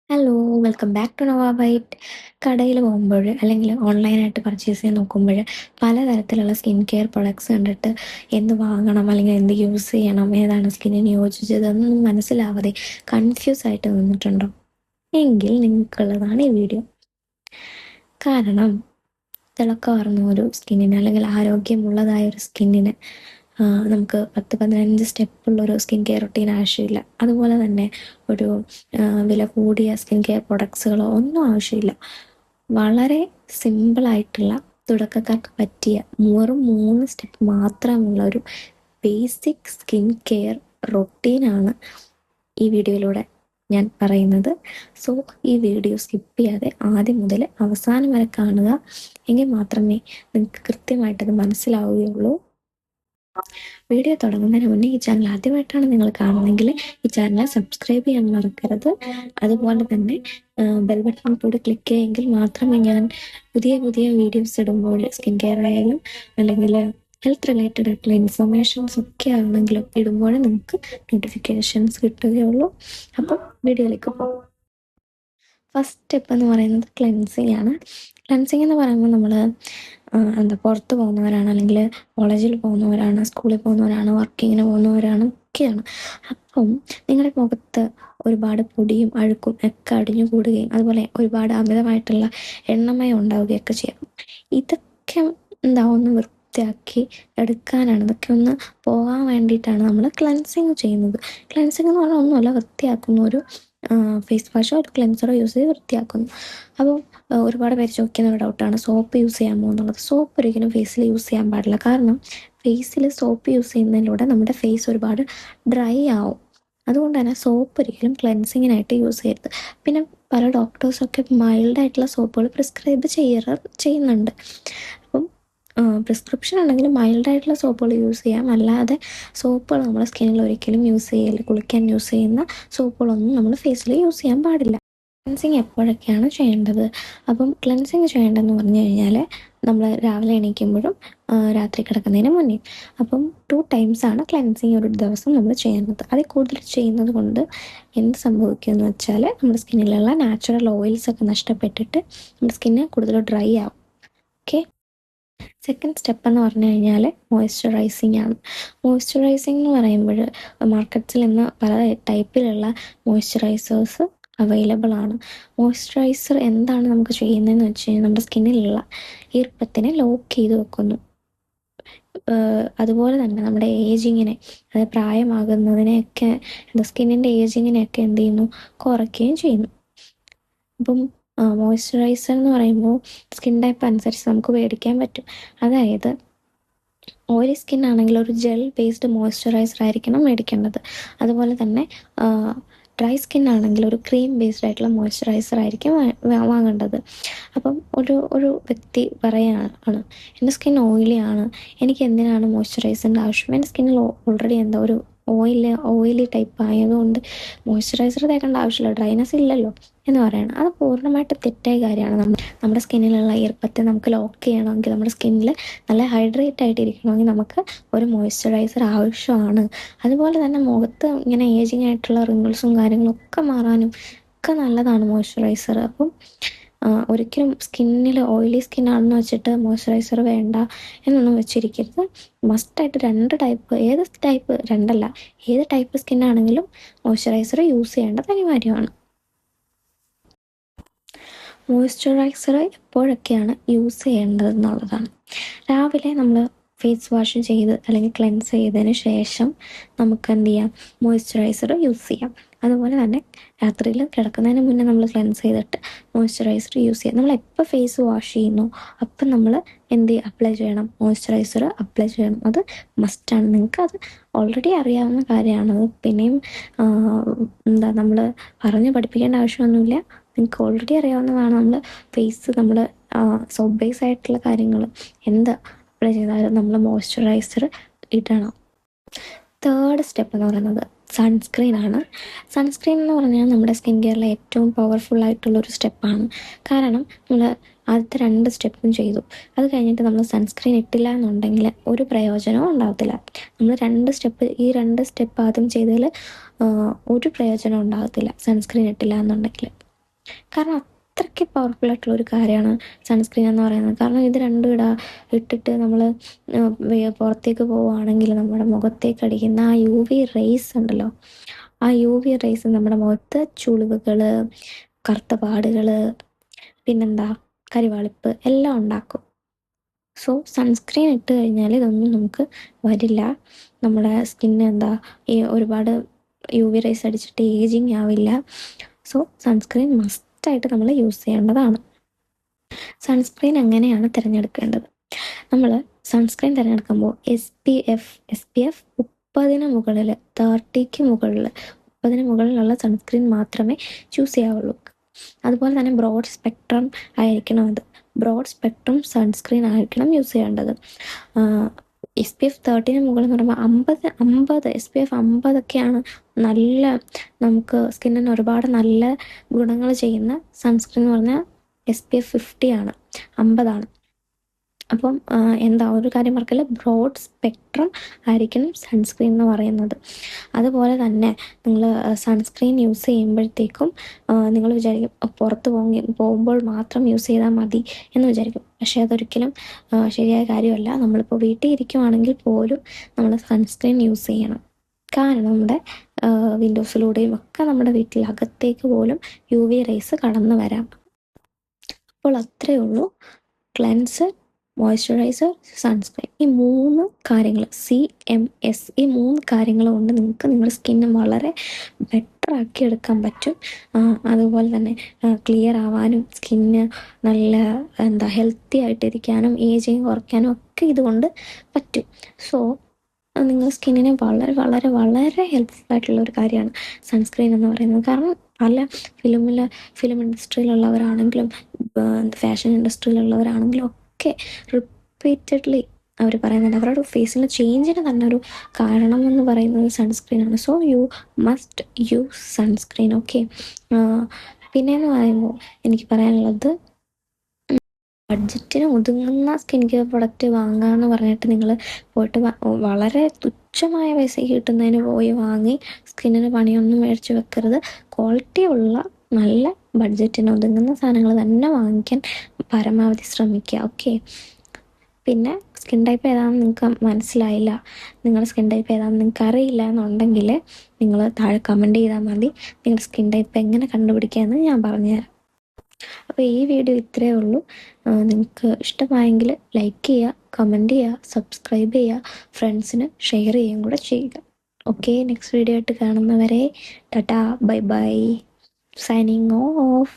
Hello, welcome back to Nava byte. കടയിൽ പോകുമ്പോൾ അല്ലെങ്കിൽ ഓൺലൈനായിട്ട് പർച്ചേസ് ചെയ്യാൻ നോക്കുമ്പോൾ പലതരത്തിലുള്ള സ്കിൻ കെയർ പ്രൊഡക്ട്സ് കണ്ടിട്ട് എന്ത് വാങ്ങണം അല്ലെങ്കിൽ എന്ത് യൂസ് ചെയ്യണം, ഏതാണ് സ്കിന്നിന് യോജിച്ചത് എന്നൊന്നും മനസ്സിലാവാതെ കൺഫ്യൂസ് ആയിട്ട് നിന്നിട്ടുണ്ടോ? എങ്കിൽ നിങ്ങൾക്കുള്ളതാണ് ഈ വീഡിയോ. കാരണം തിളക്കമാർന്ന ഒരു സ്കിന്നിന് അല്ലെങ്കിൽ ആരോഗ്യമുള്ളതായ ഒരു സ്കിന്നിന് നമുക്ക് 10-15 സ്റ്റെപ്പുള്ളൊരു സ്കിൻ കെയർ റൊട്ടീൻ ആവശ്യമില്ല. അതുപോലെ തന്നെ ഒരു വില കൂടിയ സ്കിൻ കെയർ പ്രൊഡക്ട്സുകളോ ഒന്നും ആവശ്യമില്ല. വളരെ സിമ്പിളായിട്ടുള്ള തുടക്കക്കാർക്ക് പറ്റിയ വെറും 3 സ്റ്റെപ്പ് മാത്രമുള്ള ഒരു ബേസിക് സ്കിൻ കെയർ റൊട്ടീനാണ് ഈ വീഡിയോയിലൂടെ ഞാൻ പറയുന്നത്. സോ ഈ വീഡിയോ സ്കിപ്പ് ചെയ്യാതെ ആദ്യം മുതൽ അവസാനം വരെ കാണുക. എങ്കിൽ മാത്രമേ നിങ്ങൾക്ക് കൃത്യമായിട്ടത് മനസ്സിലാവുകയുള്ളൂ. വീഡിയോ തുടങ്ങുന്നതിന് മുന്നേ ഈ ചാനൽ ആദ്യമായിട്ടാണ് നിങ്ങൾ കാണുന്നതെങ്കിൽ ഈ ചാനൽ സബ്സ്ക്രൈബ് ചെയ്യാൻ മറക്കരുത്. അതുപോലെ തന്നെ ബെൽ ബട്ടൺ കൂടി ക്ലിക്ക് ചെയ്യുമെങ്കിൽ മാത്രമേ ഞാൻ പുതിയ പുതിയ വീഡിയോസ് ഇടുമ്പോൾ സ്കിൻ കെയർ ആയാലും അല്ലെങ്കിൽ ഹെൽത്ത് റിലേറ്റഡ് ആയിട്ടുള്ള ഇൻഫർമേഷൻസ് ഒക്കെ ആണെങ്കിലും ഇടുമ്പോൾ നിങ്ങൾക്ക് നോട്ടിഫിക്കേഷൻസ് കിട്ടുകയുള്ളൂ. അപ്പം വീഡിയോയിലേക്ക് പോകും. ഫസ്റ്റ് സ്റ്റെപ്പ് എന്ന് പറയുന്നത് ക്ലെൻസിങ് ആണ്. ക്ലെൻസിങ് എന്ന് പറയുമ്പോൾ നമ്മൾ പുറത്ത് പോകുന്നവരാണ്, അല്ലെങ്കിൽ കോളേജിൽ പോകുന്നവരാണ്, സ്കൂളിൽ പോകുന്നവരാണ്, വർക്കിങ്ങിന് പോകുന്നവരാണ് ഒക്കെയാണ്. അപ്പം നിങ്ങളുടെ മുഖത്ത് ഒരുപാട് പൊടിയും അഴുക്കും ഒക്കെ അടിഞ്ഞു കൂടുകയും അതുപോലെ ഒരുപാട് അമിതമായിട്ടുള്ള എണ്ണമയം ഉണ്ടാവുകയൊക്കെ ചെയ്യും. ഇതൊക്കെ ഒന്ന് വൃത്തിയാക്കി എടുക്കാനാണ്, ഇതൊക്കെ ഒന്ന് പോകാൻ വേണ്ടിയിട്ടാണ് നമ്മൾ ക്ലെൻസിങ് ചെയ്യുന്നത്. ക്ലെൻസിങ് എന്ന് പറഞ്ഞാൽ ഒന്നുമല്ല, വൃത്തിയാക്കുന്ന ഒരു ഫേസ് വാഷോ ഒരു ക്ലെൻസറോ യൂസ് ചെയ്ത് വൃത്തിയാക്കുന്നു. അപ്പോൾ ഒരുപാട് പേര് ചോദിക്കുന്ന ഒരു ഡൗട്ടാണ് സോപ്പ് യൂസ് ചെയ്യാമോ എന്നുള്ളത്. സോപ്പ് ഒരിക്കലും ഫേസിൽ യൂസ് ചെയ്യാൻ പാടില്ല. കാരണം ഫേസിൽ സോപ്പ് യൂസ് ചെയ്യുന്നതിലൂടെ നമ്മുടെ ഫേസ് ഒരുപാട് ഡ്രൈ ആവും. അതുകൊണ്ട് തന്നെ സോപ്പ് ഒരിക്കലും ക്ലെൻസിങ്ങിനായിട്ട് യൂസ് ചെയ്യരുത്. പിന്നെ പല ഡോക്ടേഴ്സൊക്കെ മൈൽഡായിട്ടുള്ള സോപ്പുകൾ പ്രിസ്ക്രൈബ് ചെയ്യുന്നുണ്ട്. അപ്പം പ്രിസ്ക്രിപ്ഷൻ ഉണ്ടെങ്കിൽ മൈൽഡായിട്ടുള്ള സോപ്പുകൾ യൂസ് ചെയ്യാം. അല്ലാതെ സോപ്പുകൾ നമ്മുടെ സ്കിന്നിൽ ഒരിക്കലും യൂസ് ചെയ്യില്ല. കുളിക്കാൻ യൂസ് ചെയ്യുന്ന സോപ്പുകളൊന്നും നമ്മൾ ഫേസിൽ യൂസ് ചെയ്യാൻ പാടില്ല. ക്ലെൻസിങ് എപ്പോഴൊക്കെയാണ് ചെയ്യേണ്ടത്? അപ്പം ക്ലെൻസിങ് ചെയ്യേണ്ടതെന്ന് പറഞ്ഞു കഴിഞ്ഞാൽ നമ്മൾ രാവിലെ എണീക്കുമ്പോഴും രാത്രി കിടക്കുന്നതിന് മുന്നേ. അപ്പം 2 ടൈംസാണ് ക്ലെൻസിങ് ഒരു ദിവസം നമ്മൾ ചെയ്യുന്നത്. അതിൽ കൂടുതൽ ചെയ്യുന്നത് കൊണ്ട് എന്ത് സംഭവിക്കുമെന്ന് വെച്ചാൽ നമ്മുടെ സ്കിന്നിലുള്ള നാച്ചുറൽ ഓയിൽസൊക്കെ നഷ്ടപ്പെട്ടിട്ട് നമ്മുടെ സ്കിന്ന് കൂടുതൽ ഡ്രൈ ആവും. ഓക്കെ. സെക്കൻഡ് സ്റ്റെപ്പ് എന്ന് പറഞ്ഞു കഴിഞ്ഞാൽ മോയ്സ്ചറൈസിങ് ആണ്. മോയ്സ്ചറൈസിങ് എന്ന് പറയുമ്പോൾ മാർക്കറ്റ്സിൽ ഇന്ന് പല ടൈപ്പിലുള്ള മോയ്സ്ചറൈസേഴ്സ് അവൈലബിൾ ആണ്. മോയ്സ്ചറൈസർ എന്താണ് നമുക്ക് ചെയ്യുന്നതെന്ന് വെച്ച് കഴിഞ്ഞാൽ നമ്മുടെ സ്കിന്നിലുള്ള ഈർപ്പത്തിനെ ലോക്ക് ചെയ്ത് വെക്കുന്നു. അതുപോലെ തന്നെ നമ്മുടെ ഏജിങ്ങിനെ, അതായത് പ്രായമാകുന്നതിനെയൊക്കെ, സ്കിന്നിൻ്റെ ഏജിങ്ങിനെയൊക്കെ എന്ത് ചെയ്യുന്നു, കുറയ്ക്കുകയും ചെയ്യുന്നു. അപ്പം മോയ്സ്ചറൈസർ എന്ന് പറയുമ്പോൾ സ്കിൻ ടൈപ്പ് അനുസരിച്ച് നമുക്ക് മേടിക്കാൻ പറ്റും. അതായത് ഓയിലി സ്കിൻ ആണെങ്കിൽ ഒരു ജെൽ ബേസ്ഡ് മോയ്സ്ചറൈസർ ആയിരിക്കണം മേടിക്കേണ്ടത്. അതുപോലെ തന്നെ ഡ്രൈ സ്കിൻ ആണെങ്കിൽ ഒരു ക്രീം ബേസ്ഡ് ആയിട്ടുള്ള മോയ്സ്ചറൈസർ ആയിരിക്കും വാങ്ങേണ്ടത്. അപ്പം ഒരു വ്യക്തി പറയുകയാണ്, എൻ്റെ സ്കിൻ ഓയിലി ആണ്, എനിക്ക് എന്തിനാണ് മോയ്സ്ചറൈസറിൻ്റെ ആവശ്യം? എൻ്റെ സ്കിന്നിൽ ഓൾറെഡി എന്താ ഒരു ഓയിലി ടൈപ്പ് ആയതുകൊണ്ട് മോയ്സ്ചറൈസർ തേക്കേണ്ട ആവശ്യമില്ല, ഡ്രൈനെസ് ഇല്ലല്ലോ എന്ന് പറയണം. അത് പൂർണ്ണമായിട്ട് തെറ്റായ കാര്യമാണ്. നമ്മുടെ സ്കിന്നിലുള്ള ഈർപ്പത്തെ നമുക്ക് ലോക്ക് ചെയ്യണമെങ്കിൽ, നമ്മുടെ സ്കിന്നിൽ നല്ല ഹൈഡ്രേറ്റ് ആയിട്ട് ഇരിക്കണമെങ്കിൽ നമുക്ക് ഒരു മോയ്സ്ചറൈസർ ആവശ്യമാണ്. അതുപോലെ തന്നെ മുഖത്ത് ഇങ്ങനെ ഏജിങ് ആയിട്ടുള്ള റിങ്കിൾസും കാര്യങ്ങളും ഒക്കെ മാറാനും ഒക്കെ നല്ലതാണ് മോയ്സ്ചറൈസർ. അപ്പം ഒരിക്കലും സ്കിന്നിൽ ഓയിലി സ്കിന്നാണെന്ന് വെച്ചിട്ട് മോയ്സ്ചറൈസർ വേണ്ട എന്നൊന്നും വെച്ചിരിക്കരുത്. മസ്റ്റായിട്ട് 2 ടൈപ്പ്, ഏത് ടൈപ്പ്, 2 അല്ല, ഏത് ടൈപ്പ് സ്കിന്നാണെങ്കിലും മോയ്സ്ചറൈസർ യൂസ് ചെയ്യേണ്ടത് അനിവാര്യമാണ്. മോയ്സ്ചറൈസർ എപ്പോഴൊക്കെയാണ് യൂസ് ചെയ്യേണ്ടത് എന്നുള്ളതാണ്. രാവിലെ നമ്മൾ ഫേസ് വാഷ് ചെയ്ത് അല്ലെങ്കിൽ ക്ലെൻസ് ചെയ്തതിന് ശേഷം നമുക്ക് എന്ത് ചെയ്യാം, മോയ്സ്ചറൈസർ യൂസ് ചെയ്യാം. അതുപോലെ തന്നെ രാത്രിയിൽ കിടക്കുന്നതിന് മുന്നേ നമ്മൾ ക്ലെൻസ് ചെയ്തിട്ട് മോയ്സ്ചറൈസർ യൂസ് ചെയ്യാം. നമ്മൾ എപ്പോൾ ഫേസ് വാഷ് ചെയ്യുന്നു അപ്പം നമ്മൾ അപ്ലൈ ചെയ്യണം, മോയ്സ്ചറൈസർ അപ്ലൈ ചെയ്യണം. അത് മസ്റ്റാണ്. നിങ്ങൾക്ക് അത് ഓൾറെഡി അറിയാവുന്ന കാര്യമാണത്. പിന്നെയും നമ്മൾ പറഞ്ഞ് പഠിപ്പിക്കേണ്ട ആവശ്യമൊന്നുമില്ല. നിങ്ങൾക്ക് ഓൾറെഡി അറിയാവുന്നതാണ്. നമ്മൾ സോപ്പ് ബേസ് ആയിട്ടുള്ള കാര്യങ്ങൾ എന്ത് അപ്ലൈ ചെയ്താലും നമ്മൾ മോയ്സ്ചറൈസർ ഇടണം. തേർഡ് സ്റ്റെപ്പ് എന്ന് പറയുന്നത് സൺസ്ക്രീൻ ആണ്. സൺസ്ക്രീൻ എന്ന് പറഞ്ഞാൽ നമ്മുടെ സ്കിൻ കെയറിലെ ഏറ്റവും പവർഫുൾ ആയിട്ടുള്ളൊരു സ്റ്റെപ്പാണ്. കാരണം നമ്മൾ ആദ്യത്തെ 2 സ്റ്റെപ്പും ചെയ്തു, അത് കഴിഞ്ഞിട്ട് നമ്മൾ സൺസ്ക്രീൻ ഇട്ടില്ല എന്നുണ്ടെങ്കിൽ ഒരു പ്രയോജനവും ഉണ്ടാകത്തില്ല. നമ്മൾ ഈ 2 സ്റ്റെപ്പ് ആദ്യം ചെയ്തതിൽ ഒരു പ്രയോജനം ഉണ്ടാകത്തില്ല സൺസ്ക്രീൻ ഇട്ടില്ല എന്നുണ്ടെങ്കിൽ. കാരണം അത്രയ്ക്ക് പവർഫുൾ ആയിട്ടുള്ള ഒരു കാര്യമാണ് സൺസ്ക്രീൻ എന്ന് പറയുന്നത്. കാരണം ഇത് രണ്ടും ഇട്ടിട്ട് നമ്മൾ പുറത്തേക്ക് പോവുകയാണെങ്കിൽ നമ്മുടെ മുഖത്തേക്ക് അടിക്കുന്ന ആ യു വി റേസ് ഉണ്ടല്ലോ, ആ യു വി റേസ് നമ്മുടെ മുഖത്ത് ചുളിവുകൾ, കറുത്ത പാടുകൾ, പിന്നെന്താ കരിവാളിപ്പ് എല്ലാം ഉണ്ടാക്കും. സോ സൺസ്ക്രീൻ ഇട്ട് കഴിഞ്ഞാൽ ഇതൊന്നും നമുക്ക് വരില്ല. നമ്മുടെ സ്കിന്ന് ഈ ഒരുപാട് യു വി റേസ് അടിച്ചിട്ട് ഏജിങ് ആവില്ല. സോ സൺസ്ക്രീൻ മസ്റ്റായിട്ട് നമ്മൾ യൂസ് ചെയ്യേണ്ടതാണ്. സൺസ്ക്രീൻ എങ്ങനെയാണ് തിരഞ്ഞെടുക്കേണ്ടത്? നമ്മൾ സൺസ്ക്രീൻ തിരഞ്ഞെടുക്കുമ്പോൾ എസ് പി എഫ് 30 മുകളിൽ, 30ക്ക് മുകളിൽ, 30 മുകളിലുള്ള സൺസ്ക്രീൻ മാത്രമേ ചൂസ് ചെയ്യാവുള്ളൂ. അതുപോലെ തന്നെ ബ്രോഡ് സ്പെക്ട്രം ആയിരിക്കണം അത്. ബ്രോഡ് സ്പെക്ട്രം സൺസ്ക്രീൻ ആയിരിക്കണം യൂസ് ചെയ്യേണ്ടത്. SPF 30 മുകളിൽ എന്ന് പറയുമ്പോൾ 50 SPF 50 നല്ല നമുക്ക് സ്കിന്നിന് ഒരുപാട് നല്ല ഗുണങ്ങൾ ചെയ്യുന്ന സൺസ്ക്രീൻ എന്ന് പറഞ്ഞാൽ SPF 50 50. അപ്പം ഒരു കാര്യം മറക്കില്ല, ബ്രോഡ് സ്പെക്ട്രം ആയിരിക്കണം സൺസ്ക്രീൻ എന്ന് പറയുന്നത്. അതുപോലെ തന്നെ നിങ്ങൾ സൺസ്ക്രീൻ യൂസ് ചെയ്യുമ്പോഴത്തേക്കും നിങ്ങൾ വിചാരിക്കും പുറത്ത് പോകുമ്പോൾ മാത്രം യൂസ് ചെയ്താൽ മതി എന്ന് വിചാരിക്കും. പക്ഷേ അതൊരിക്കലും ശരിയായ കാര്യമല്ല. നമ്മളിപ്പോൾ വീട്ടിൽ ഇരിക്കുവാണെങ്കിൽ പോലും നമ്മൾ സൺസ്ക്രീൻ യൂസ് ചെയ്യണം. കാരണം നമ്മുടെ വിൻഡോസിലൂടെയും ഒക്കെ നമ്മുടെ വീട്ടിലകത്തേക്ക് പോലും യു വി റേസ് കടന്നു വരാം. അപ്പോൾ അത്രയേ ഉള്ളൂ. ക്ലെൻസർ, മോയ്സ്ചറൈസർ, സൺസ്ക്രീൻ, ഈ 3 കാര്യങ്ങൾ, CMS, ഈ 3 കാര്യങ്ങൾ കൊണ്ട് നിങ്ങൾക്ക് നിങ്ങളുടെ സ്കിന്ന് വളരെ ബെറ്റർ ആക്കി എടുക്കാൻ പറ്റും. അതുപോലെ തന്നെ ക്ലിയർ ആവാനും സ്കിന്ന് നല്ല ഹെൽത്തി ആയിട്ടിരിക്കാനും ഏജിങ് കുറയ്ക്കാനും ഒക്കെ ഇതുകൊണ്ട് പറ്റും. സോ നിങ്ങൾ സ്കിന്നിനെ വളരെ വളരെ വളരെ ഹെൽപ്ഫുൾ ആയിട്ടുള്ള ഒരു കാര്യമാണ് സൺസ്ക്രീൻ എന്ന് പറയുന്നത്. കാരണം പല ഫിലിം ഇൻഡസ്ട്രിയിലുള്ളവരാണെങ്കിലും ഫാഷൻ ഇൻഡസ്ട്രിയിലുള്ളവരാണെങ്കിലും ഒക്കെ റിപ്പീറ്റഡ്ലി അവർ പറയുന്നുണ്ട് അവരുടെ ഫേസിലെ ചേഞ്ചിന് തന്നെ ഒരു കാരണം എന്ന് പറയുന്നത് സൺസ്ക്രീനാണ്. So you must use sunscreen. Okay. പിന്നെയെന്ന് പറയുമ്പോൾ എനിക്ക് പറയാനുള്ളത്, ബഡ്ജറ്റിന് ഒതുങ്ങുന്ന സ്കിൻ കെയർ പ്രൊഡക്റ്റ് വാങ്ങാമെന്ന് പറഞ്ഞിട്ട് നിങ്ങൾ പോയിട്ട് വളരെ തുച്ഛമായ പൈസയ്ക്ക് കിട്ടുന്നതിന് പോയി വാങ്ങി സ്കിന്നിന് പണിയൊന്നും മേടിച്ച് വെക്കരുത്. ക്വാളിറ്റി ഉള്ള നല്ല ബഡ്ജറ്റിന് ഒതുങ്ങുന്ന സാധനങ്ങൾ തന്നെ വാങ്ങിക്കാൻ പരമാവധി ശ്രമിക്കുക. ഓക്കെ. പിന്നെ സ്കിൻ ടൈപ്പ് ഏതാണെന്ന് നിങ്ങൾക്ക് മനസ്സിലായില്ല, നിങ്ങളുടെ സ്കിൻ ടൈപ്പ് ഏതാണെന്ന് നിങ്ങൾക്ക് അറിയില്ല എന്നുണ്ടെങ്കിൽ നിങ്ങൾ താഴെ കമൻറ്റ് ചെയ്താൽ മതി. നിങ്ങളുടെ സ്കിൻ ടൈപ്പ് എങ്ങനെ കണ്ടുപിടിക്കാമെന്ന് ഞാൻ പറഞ്ഞുതരാം. അപ്പോൾ ഈ വീഡിയോ ഇത്രയേ ഉള്ളൂ. നിങ്ങൾക്ക് ഇഷ്ടമായെങ്കിൽ ലൈക്ക് ചെയ്യുക, കമൻറ്റ് ചെയ്യുക, സബ്സ്ക്രൈബ് ചെയ്യുക, ഫ്രണ്ട്സിന് ഷെയർ ചെയ്യുകയും കൂടെ ചെയ്യുക. ഓക്കെ. നെക്സ്റ്റ് വീഡിയോ ആയിട്ട് കാണുന്നവരെ Tata, bye bye, signing off.